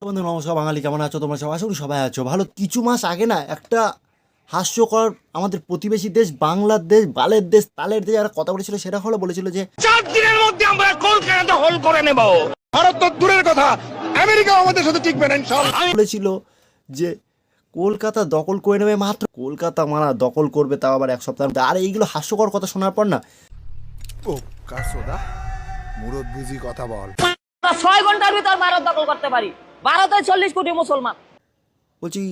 বন্ধু নমস্কার বাঙালি, কেমন আছো তোমরা? সব আশা করি সবাই আছো ভালো। কিছু মাস আগে না একটা হাস্যকর আমাদের প্রতিবেশী দেশ বাংলাদেশ, বালের দেশ, তালের দেশ, যারা কথা বলেছিল সেটা হলো বলেছিল যে 4 দিনের মধ্যে আমরা কলকাতা হোল করে নেব। ভারত তো দূরের কথা, আমেরিকা আমাদের সাথে টিকবে না ইনশাআল্লাহ। বলেছিল যে কলকাতা দখল করে নেবে, মাত্র কলকাতা মারা দখল করবে, তাও আবার এক সপ্তাহ। আর এইগুলো হাস্যকর কথা শোনার পর না ও কাসোদা মুরদ বুঝি কথা বল। 6 ঘন্টার ভিতর ভারত দখল করতে পারি। ভারতে 40 কোটি মুসলমান। বলছি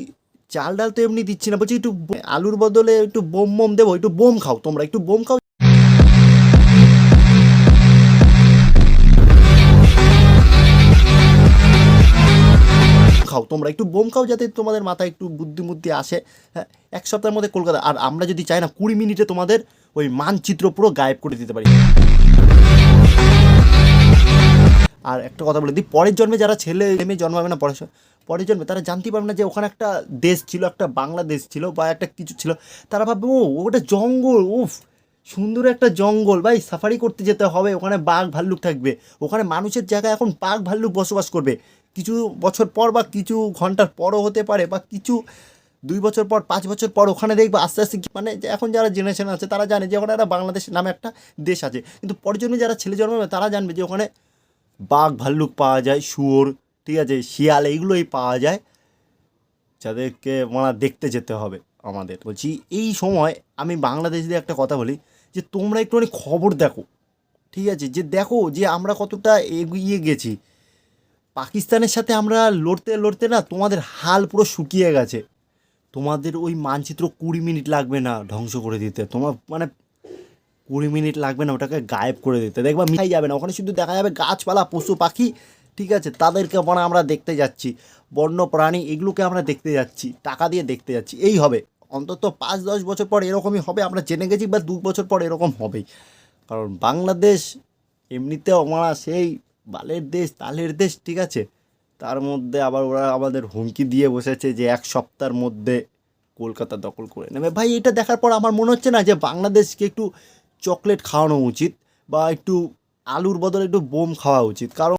চাল ডাল তো এমনি দিচ্ছি না, বলছি একটু আলুর বদলে একটু বোম দেবো, একটু বোম খাও, তোমরা একটু বোম খাও, তোমরা একটু বোম খাও, যাতে তোমাদের মাথায় একটু বুদ্ধি আসে। হ্যাঁ, এক সপ্তাহের মধ্যে কলকাতা, আর আমরা যদি চাই না 20 মিনিটে তোমাদের ওই মানচিত্র পুরো গায়েব করে দিতে পারি। আর একটা কথা বলে দিই, পরের জন্মে যারা ছেলে মেয়ে জন্মাবে না, পরের জন্মে তারা জানতে পারবে না যে ওখানে একটা দেশ ছিল, একটা বাংলাদেশ ছিল বা একটা কিছু ছিল। তারা ভাববে ও ওটা জঙ্গল, উফ সুন্দর একটা জঙ্গল, ভাই সাফারি করতে যেতে হবে, ওখানে বাঘ ভাল্লুক থাকবে, ওখানে মানুষের জায়গায় এখন বাঘ ভাল্লুক বসবাস করবে। কিছু বছর পর বা কিছু ঘন্টার পরও হতে পারে, বা কিছু 2 বছর পর, 5 বছর পর ওখানে দেখবে আস্তে আস্তে মানে এখন যারা জেনারেশন আছে তারা জানে যে ওখানে একটা বাংলাদেশ নামে একটা দেশ আছে। কিন্তু পরের জন্মে যারা ছেলে জন্মাবে তারা জানবে যে ওখানে বাঘ ভাল্লুক পাওয়া যায়, শুয়োর, ঠিক আছে, শিয়াল, এইগুলোই পাওয়া যায়, যাদেরকে মানে দেখতে যেতে হবে আমাদের। বলছি এই সময় আমি বাংলাদেশিদের একটা কথা বলি যে তোমরা একটুখানি খবর দেখো, ঠিক আছে, যে দেখো যে আমরা কতটা এগিয়ে গেছি। পাকিস্তানের সাথে আমরা লড়তে লড়তে না তোমাদের হাল পুরো শুকিয়ে গেছে। তোমাদের ওই মানচিত্র 20 মিনিট লাগবে না ধ্বংস করে দিতে, তোমার মানে 20 মিনিট লাগবে না ওটাকে গায়েব করে দিতে। দেখবা মিঠাই যাবে না, ওখানে শুধু দেখা যাবে গাছপালা, পশু পাখি, ঠিক আছে, তাদেরকে মানে আমরা দেখতে যাচ্ছি, বন্য প্রাণী, এগুলোকে আমরা দেখতে যাচ্ছি, টাকা দিয়ে দেখতে যাচ্ছি। এই হবে অন্তত 5-10 বছর পর এরকমই হবে, আমরা জেনে গেছি, বা 2 বছর পর এরকম হবেই। কারণ বাংলাদেশ এমনিতেও আমরা সেই বালের দেশ, তালের দেশ, ঠিক আছে, তার মধ্যে আবার ওরা আমাদের হুমকি দিয়ে বসেছে যে 1 সপ্তাহের মধ্যে কলকাতা দখল করে নেবে। ভাই এটা দেখার পর আমার মনে হচ্ছে না যে বাংলাদেশকে একটু চকলেট খাওয়ানো উচিত, বা একটু আলুর বদলে একটু বোম খাওয়া উচিত। কারণ